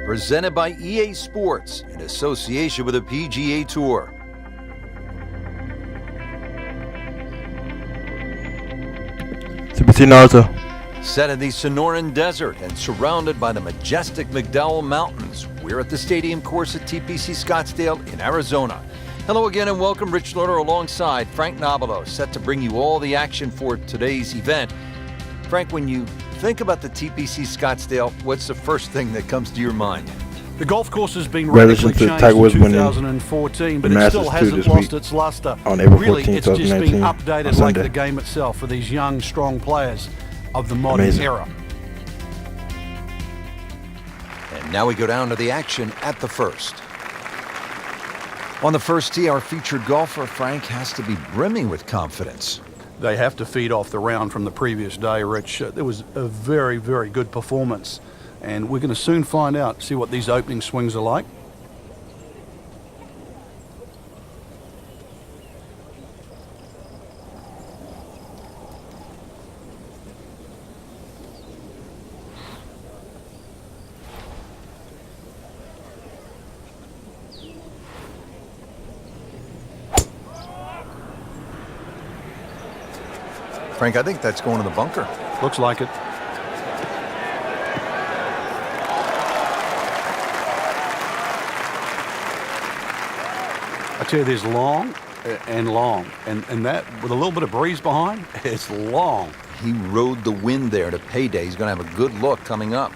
Presented by EA Sports in association with the PGA Tour. CBC Naruto. Set in the Sonoran Desert and surrounded by the majestic McDowell Mountains, we're at the stadium course at TPC Scottsdale in Arizona. Hello again and welcome. Rich Lerner alongside Frank Nobilo, set to bring you all the action for today's event. Frank, when you think about the TPC Scottsdale, what's the first thing that comes to your mind? The golf course has been radically changed in 2014, but it still hasn't lost its luster. On April 14th, really, it's just been 2019, updated like the game itself for these young, strong players of the modern era. And now we go down to the action at the first. On the first tee, our featured golfer, Frank, has to be brimming with confidence. They have to feed off the round from the previous day, Rich. There was a very, very good performance. And we're going to soon find out, see what these opening swings are like. Frank, I think that's going to the bunker. Looks like it. I tell you, there's long and long, and that with a little bit of breeze behind, it's long. He rode the wind there to payday. He's going to have a good look coming up.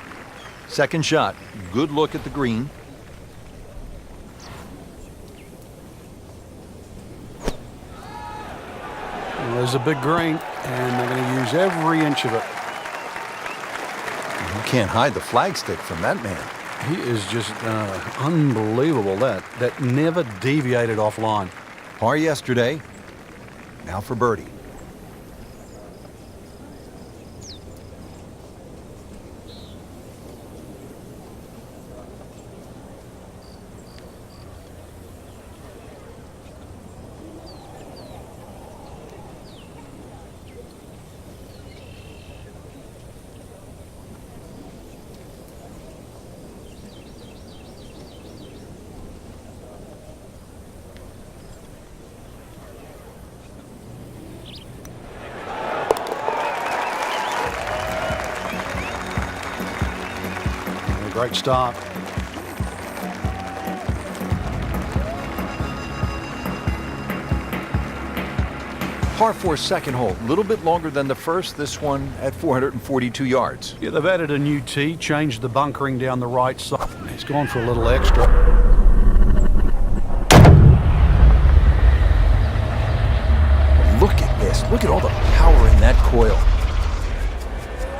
Second shot, good look at the green. Well, there's a big green, and they're going to use every inch of it. You can't hide the flagstick from that man. He is just unbelievable. That never deviated offline. Par yesterday, now for birdie. Great start. Par 4 second hole, a little bit longer than the first, this one at 442 yards. Yeah, they've added a new tee, changed the bunkering down the right side. He's gone for a little extra. Look at this. Look at all the power in that coil.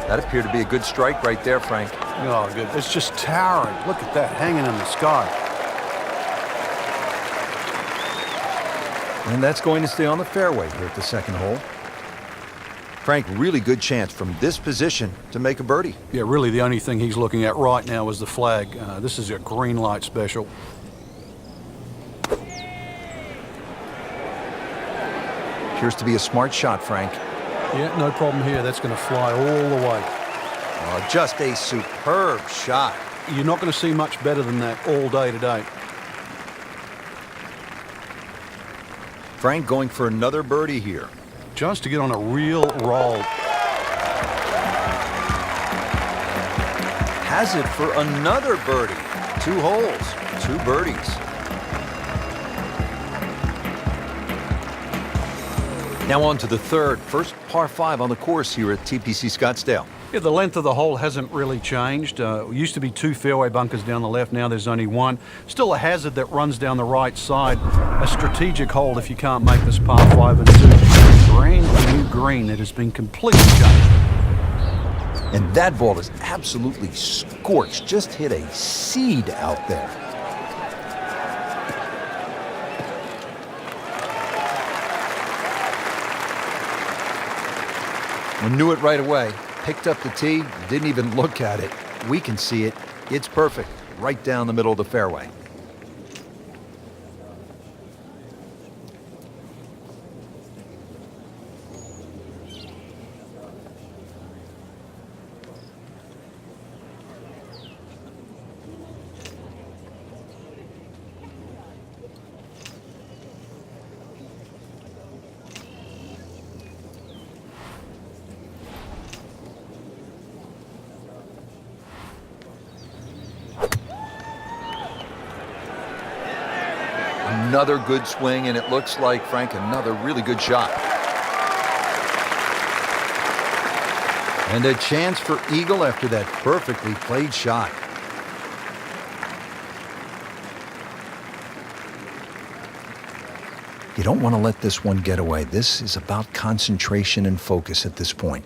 That appeared to be a good strike right there, Frank. Oh, good. It's just towering. Look at that, hanging in the sky. And that's going to stay on the fairway here at the second hole. Frank, really good chance from this position to make a birdie. Yeah, really the only thing he's looking at right now is the flag. This is a green light special. Appears to be a smart shot, Frank. Yeah, no problem here. That's going to fly all the way. Oh, just a superb shot. You're not going to see much better than that all day today. Frank going for another birdie here. Just to get on a real roll. Has it for another birdie. 2 holes, 2 birdies. Now on to the third, first par 5 on the course here at TPC Scottsdale. Yeah, the length of the hole hasn't really changed. Used to be 2 fairway bunkers down the left, now there's only 1. Still a hazard that runs down the right side. A strategic hole if you can't make this par 5 and 2. Brand new green that has been completely changed. And that ball is absolutely scorched, just hit a seed out there. We knew it right away. Picked up the tee, didn't even look at it. We can see it. It's perfect, right down the middle of the fairway. Another good swing, and it looks like, Frank, another really good shot. And a chance for eagle after that perfectly played shot. You don't want to let this one get away. This is about concentration and focus at this point.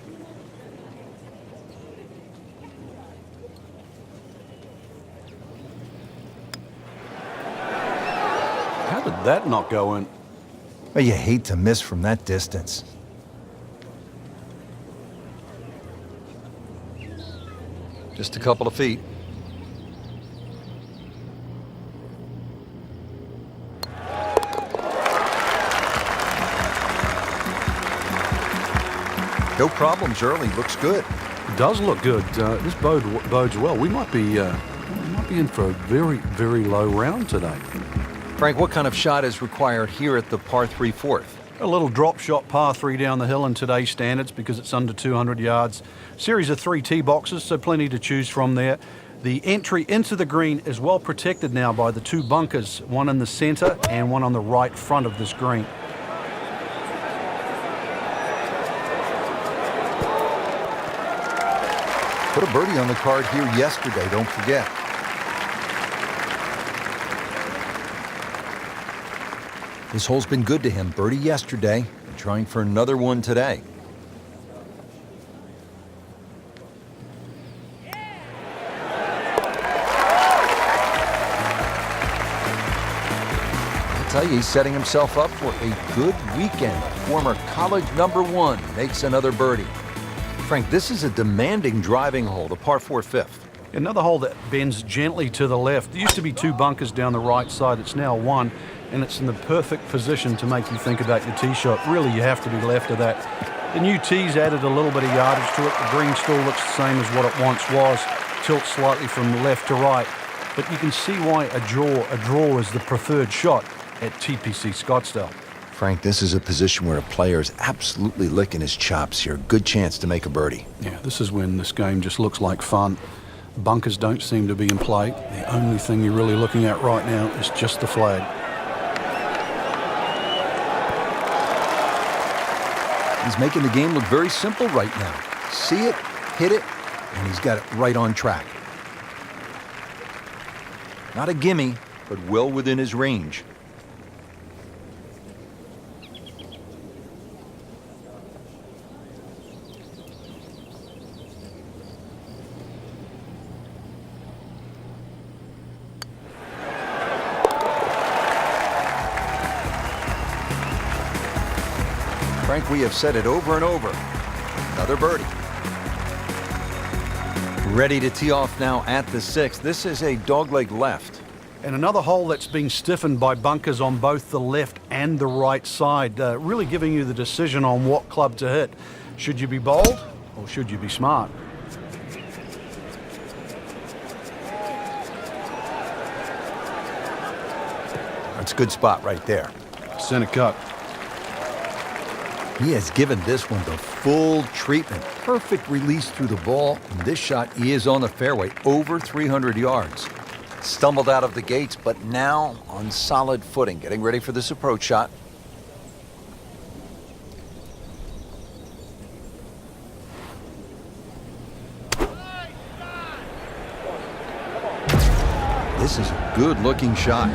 How did that not go in? Well, you hate to miss from that distance. Just a couple of feet. No problems early. Looks good. It does look good. This bodes well. We might be in for a very, very low round today. Frank, what kind of shot is required here at the par 3 fourth? A little drop shot par 3 down the hill in today's standards because it's under 200 yards. Series of 3 tee boxes, so plenty to choose from there. The entry into the green is well protected now by the 2 bunkers, one in the center and one on the right front of this green. Put a birdie on the card here yesterday, don't forget. This hole's been good to him. Birdie yesterday, and trying for another one today. I'll tell you, he's setting himself up for a good weekend. Former college #1 makes another birdie. Frank, this is a demanding driving hole, the par 4 fifth. Another hole that bends gently to the left. There used to be 2 bunkers down the right side. It's now 1, and it's in the perfect position to make you think about your tee shot. Really, you have to be left of that. The new tee's added a little bit of yardage to it. The green still looks the same as what it once was. Tilts slightly from left to right. But you can see why a draw is the preferred shot at TPC Scottsdale. Frank, this is a position where a player is absolutely licking his chops here. Good chance to make a birdie. Yeah, this is when this game just looks like fun. Bunkers don't seem to be in play. The only thing you're really looking at right now is just the flag. He's making the game look very simple right now. See it, hit it, and he's got it right on track. Not a gimme, but well within his range. Frank, we have said it over and over. Another birdie. Ready to tee off now at the 6th. This is a dogleg left. And another hole that's being stiffened by bunkers on both the left and the right side, really giving you the decision on what club to hit. Should you be bold or should you be smart? That's a good spot right there. Center cut. He has given this one the full treatment. Perfect release through the ball. And this shot, he is on the fairway, over 300 yards. Stumbled out of the gates, but now on solid footing. Getting ready for this approach shot. This is a good-looking shot.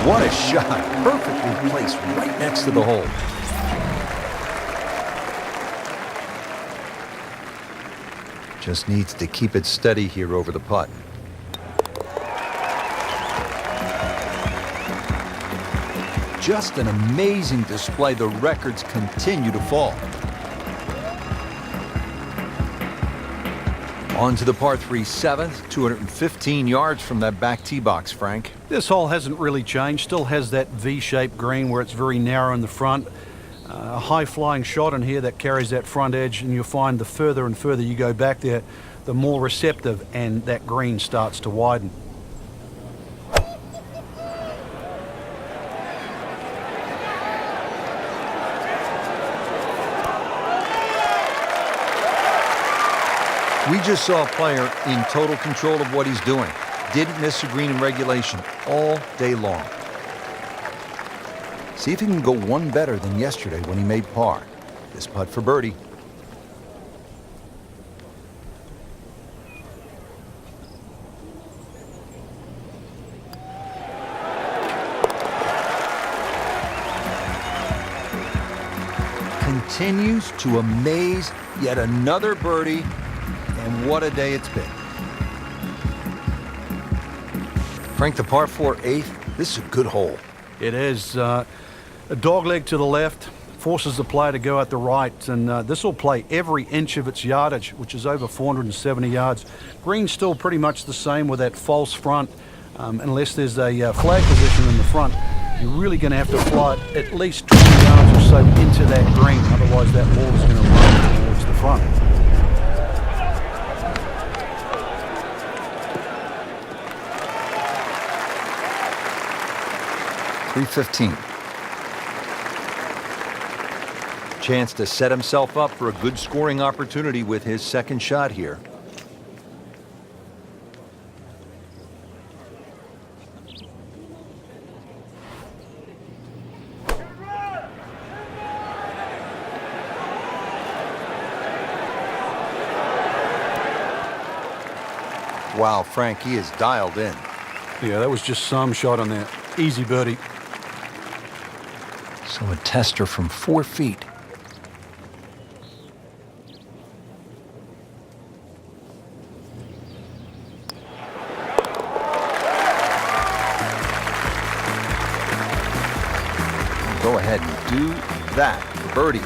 What a shot. Perfectly placed right next to the hole. Just needs to keep it steady here over the putt. Just an amazing display. The records continue to fall. On to the par 3 7th, 215 yards from that back tee box, Frank. This hole hasn't really changed. Still has that V-shaped green where it's very narrow in the front. A high-flying shot in here that carries that front edge, and you'll find the further and further you go back there, the more receptive and that green starts to widen. We just saw a player in total control of what he's doing. Didn't miss a green in regulation all day long. See if he can go one better than yesterday when he made par. This putt for birdie. Continues to amaze. Yet another birdie, and what a day it's been. Frank, the par 4 8th, this is a good hole. It is a dogleg to the left, forces the player to go out the right, and this will play every inch of its yardage, which is over 470 yards. Green's still pretty much the same with that false front, unless there's a flag position in the front. You're really going to have to fly it at least 20 yards or so into that green, otherwise that ball is going to run towards the front. .315. Chance to set himself up for a good scoring opportunity with his second shot here. Wow, Frank, he is dialed in. Yeah, that was just some shot on that. Easy birdie. So a tester from 4 feet. Go ahead and do that for birdie.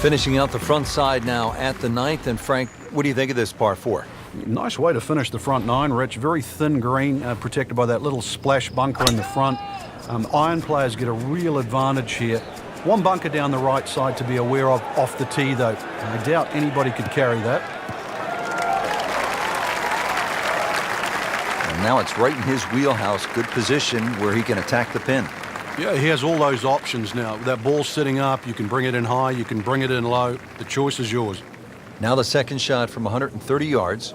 Finishing out the front side now at the 9th. And Frank, what do you think of this par 4? Nice way to finish the front 9, Rich. Very thin green, protected by that little splash bunker in the front. Iron players get a real advantage here. One bunker down the right side to be aware of off the tee, though. I doubt anybody could carry that. And now it's right in his wheelhouse. Good position where he can attack the pin. Yeah, he has all those options now. That ball's sitting up. You can bring it in high. You can bring it in low. The choice is yours. Now the second shot from 130 yards.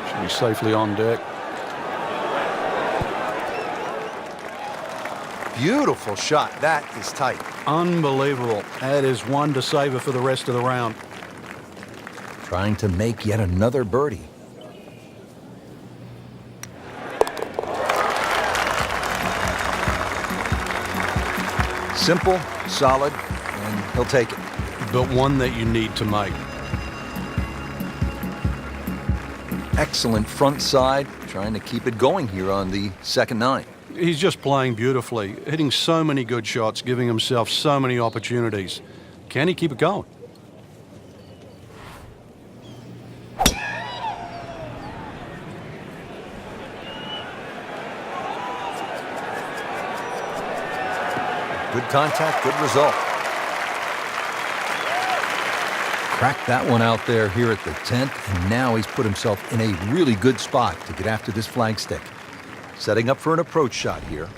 Should be safely on deck. Beautiful shot. That is tight. Unbelievable. That is one to savor for the rest of the round. Trying to make yet another birdie. Simple, solid, and he'll take it. But one that you need to make. Excellent front side. Trying to keep it going here on the second 9. He's just playing beautifully, hitting so many good shots, giving himself so many opportunities. Can he keep it going? Good contact, good result. Cracked that one out there here at the 10th, and now he's put himself in a really good spot to get after this flagstick. Setting up for an approach shot here.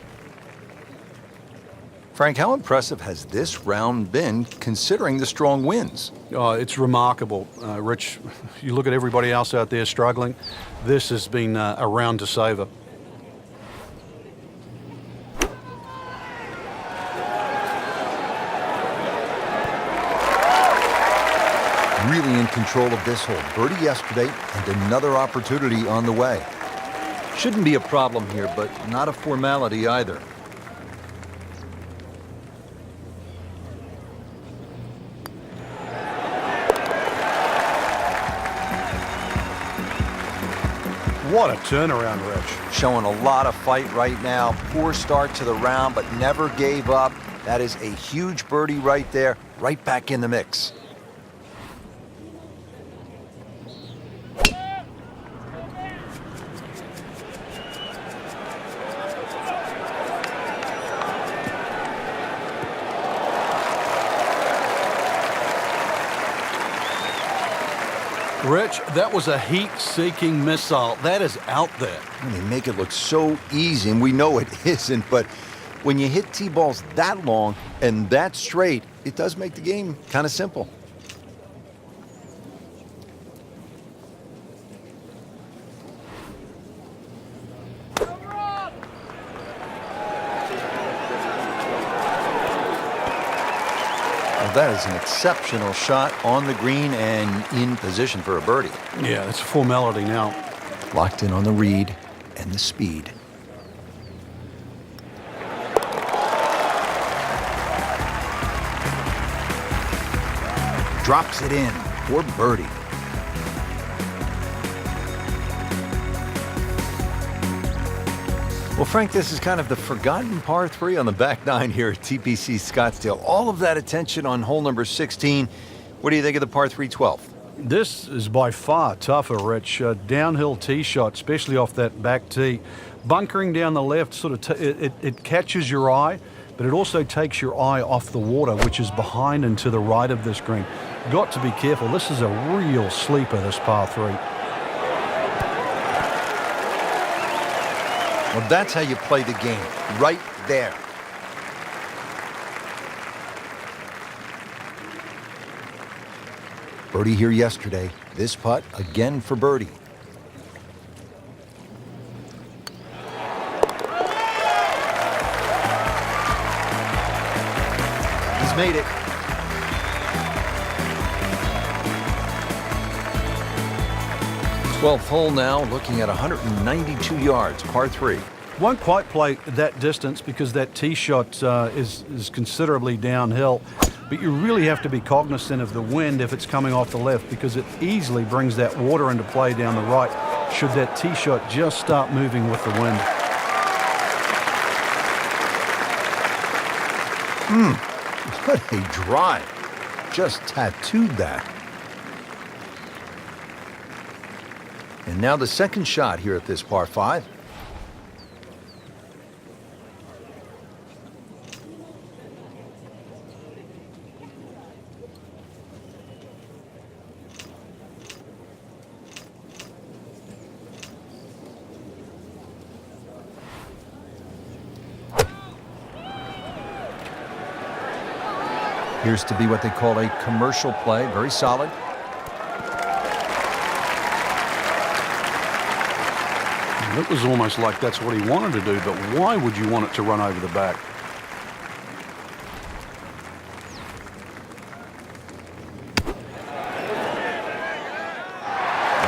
Frank, how impressive has this round been considering the strong winds? Oh, it's remarkable, Rich. You look at everybody else out there struggling. This has been a round to savor. Really in control of this hole. Birdie yesterday and another opportunity on the way. Shouldn't be a problem here, but not a formality either. What a turnaround, Rich. Showing a lot of fight right now. Poor start to the round, but never gave up. That is a huge birdie right there, right back in the mix. Rich, that was a heat-seeking missile. That is out there. And they make it look so easy, and we know it isn't, but when you hit T-balls that long and that straight, it does make the game kind of simple. Well, that is an exceptional shot on the green and in position for a birdie. Yeah, it's a formality now. Locked in on the read and the speed. Drops it in for birdie. Well, Frank, this is kind of the forgotten par 3 on the back nine here at TPC Scottsdale. All of that attention on hole number 16. What do you think of the par 3 12th? This is by far tougher, Rich. Downhill tee shot, especially off that back tee. Bunkering down the left, sort of it catches your eye, but it also takes your eye off the water, which is behind and to the right of this green. Got to be careful. This is a real sleeper, this par 3. Well, that's how you play the game, right there. Birdie here yesterday. This putt again for birdie. He's made it. Twelfth hole now, looking at 192 yards, par 3. Won't quite play that distance because that tee shot is considerably downhill. But you really have to be cognizant of the wind if it's coming off the left, because it easily brings that water into play down the right should that tee shot just start moving with the wind. What a drive. Just tattooed that. And now the second shot here at this par 5. Appears to be what they call a commercial play. Very solid. It was almost like that's what he wanted to do, but why would you want it to run over the back?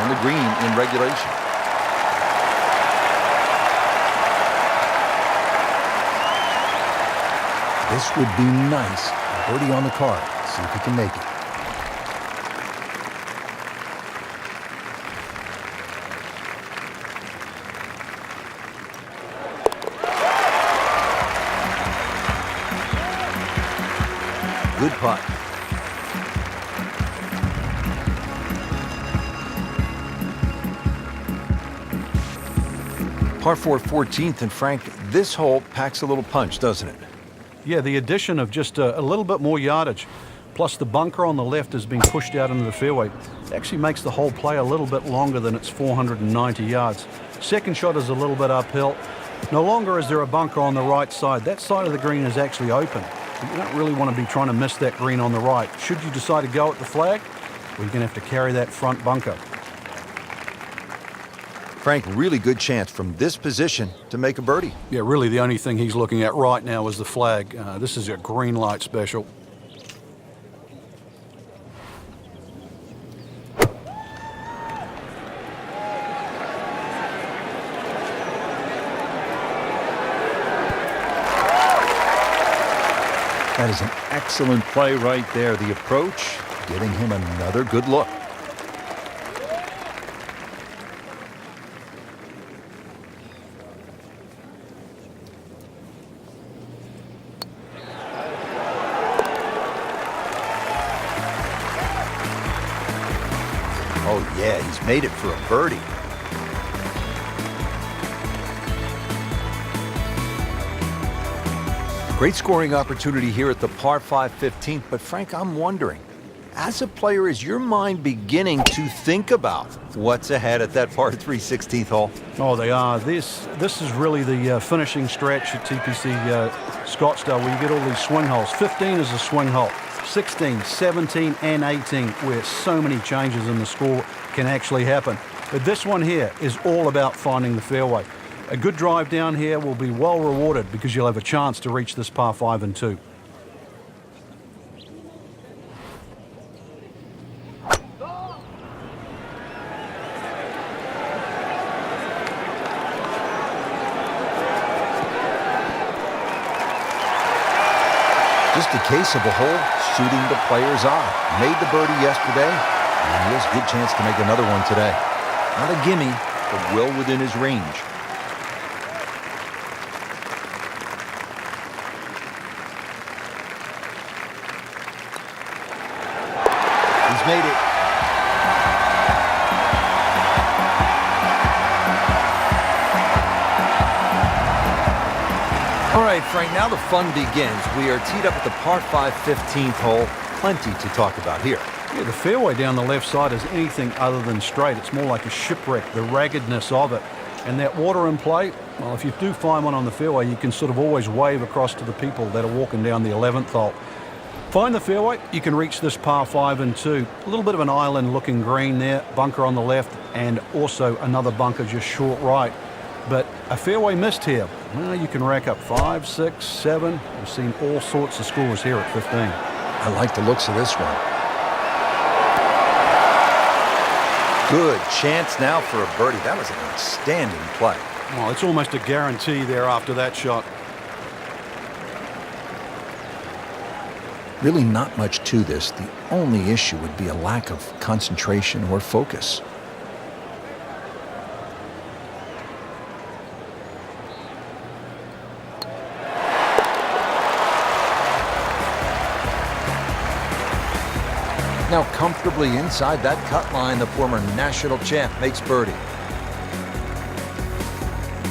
On the green in regulation. This would be nice. Birdie on the card. See if he can make it. Good putt. Par 4 14th, and Frank, this hole packs a little punch, doesn't it? Yeah, the addition of just a little bit more yardage, plus the bunker on the left has been pushed out into the fairway. It actually makes the whole play a little bit longer than its 490 yards. Second shot is a little bit uphill. No longer is there a bunker on the right side. That side of the green is actually open. You don't really want to be trying to miss that green on the right. Should you decide to go at the flag, well, you're going to have to carry that front bunker. Frank, really good chance from this position to make a birdie. Yeah, really the only thing he's looking at right now is the flag. This is a green light special. That is an excellent play right there. The approach, giving him another good look. Oh yeah, he's made it for a birdie. Great scoring opportunity here at the par 5 15th, but Frank, I'm wondering, As a player, is your mind beginning to think about what's ahead at that par 3 16th hole? Oh, they are. This is really the finishing stretch at TPC Scottsdale, where you get all these swing holes. 15 is a swing hole. 16, 17, and 18, where so many changes in the score can actually happen. But this one here is all about finding the fairway. A good drive down here will be well rewarded because you'll have a chance to reach this par 5 and 2. Just a case of a hole suiting the player's eye. Made the birdie yesterday, and he has a good chance to make another one today. Not a gimme, but well within his range. He's made it. All right, Frank, now the fun begins. We are teed up at the par 5 15th hole. Plenty to talk about here. Yeah, the fairway down the left side is anything other than straight. It's more like a shipwreck, the raggedness of it. And that water in play, well, if you do find one on the fairway, you can sort of always wave across to the people that are walking down the 11th hole. Find the fairway, you can reach this par 5 and 2. A little bit of an island-looking green there, bunker on the left, and also another bunker just short right. But a fairway missed here. Well, you can rack up 5, 6, 7. We've seen all sorts of scores here at 15. I like the looks of this one. Good chance now for a birdie. That was an outstanding play. Well, it's almost a guarantee there after that shot. Really not much to this. The only issue would be a lack of concentration or focus. Now comfortably inside that cut line, the former national champ makes birdie.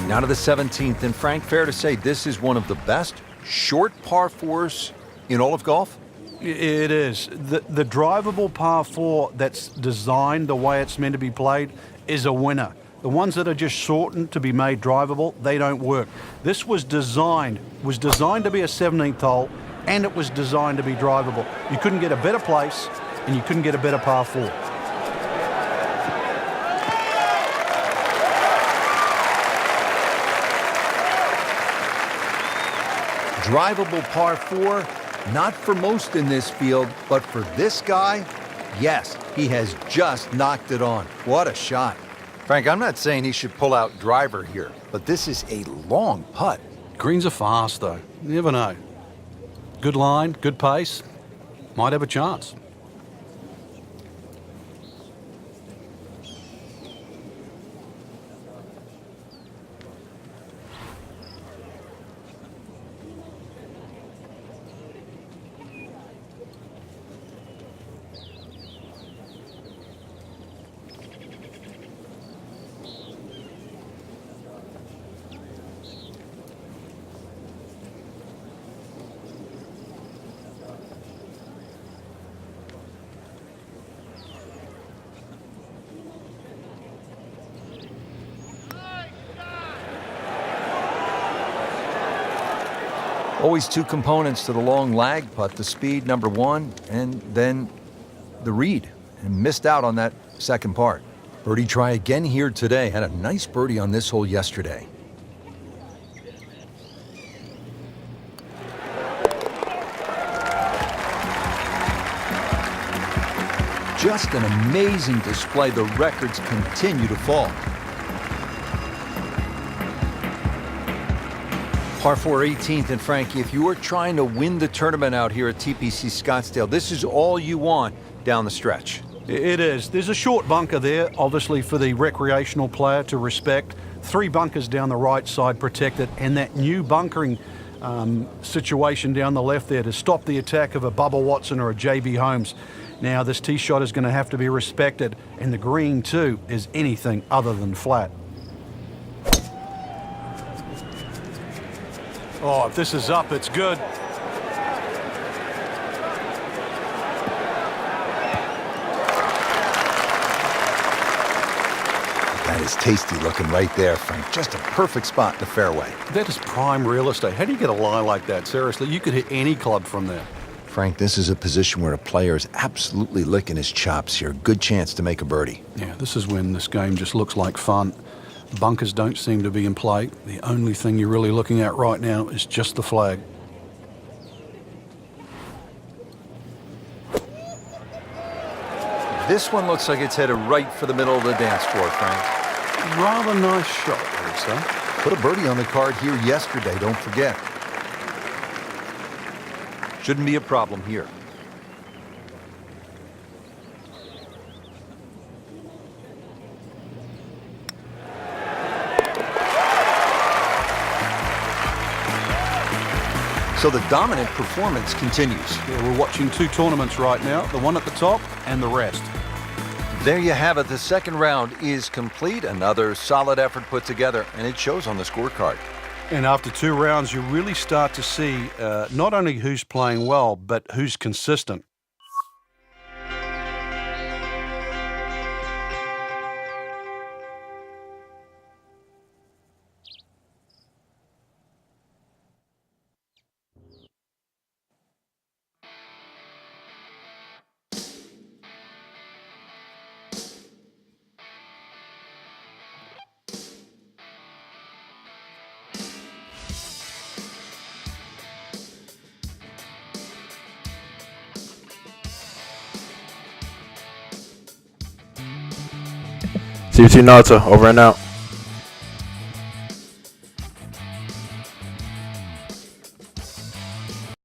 Now to the 17th, and Frank, fair to say this is one of the best short par 4s in all of golf? It is. The drivable par 4 that's designed the way it's meant to be played is a winner. The ones that are just shortened to be made drivable, they don't work. This was designed to be a 17th hole, and it was designed to be drivable. You couldn't get a better place, and you couldn't get a better par 4. Drivable par 4, not for most in this field, but for this guy, yes, he has just knocked it on. What a shot. Frank, I'm not saying he should pull out driver here, but this is a long putt. Greens are fast, though. You never know. Good line, good pace. Might have a chance. Always two components to the long lag putt, the speed, number one, and then the read. And missed out on that second part. Birdie try again here today. Had a nice birdie on this hole yesterday. Just an amazing display. The records continue to fall. Par 4 18th, and Frankie, if you are trying to win the tournament out here at TPC Scottsdale, this is all you want down the stretch. It is. There's a short bunker there, obviously for the recreational player to respect. 3 bunkers down the right side protected, and that new bunkering situation down the left there to stop the attack of a Bubba Watson or a JB Holmes. Now this tee shot is going to have to be respected, and the green too is anything other than flat. Oh, if this is up, it's good. is tasty looking right there, Frank. Just a perfect spot in the fairway. That is prime real estate. How do you get a lie like that? Seriously, you could hit any club from there. Frank, this is a position where a player is absolutely licking his chops here. Good chance to make a birdie. Yeah, this is when this game just looks like fun. Bunkers don't seem to be in play. The only thing you're really looking at right now is just the flag. This one looks like it's headed right for the middle of the dance floor, Frank. Rather nice shot, I would say. Put a birdie on the card here yesterday, don't forget. Shouldn't be a problem here. So the dominant performance continues. Yeah, we're watching two tournaments right now, the one at the top and the rest. There you have it. The second round is complete. Another solid effort put together, and it shows on the scorecard. And after two rounds, you really start to see not only who's playing well, but who's consistent. CBC Naruto, over and out.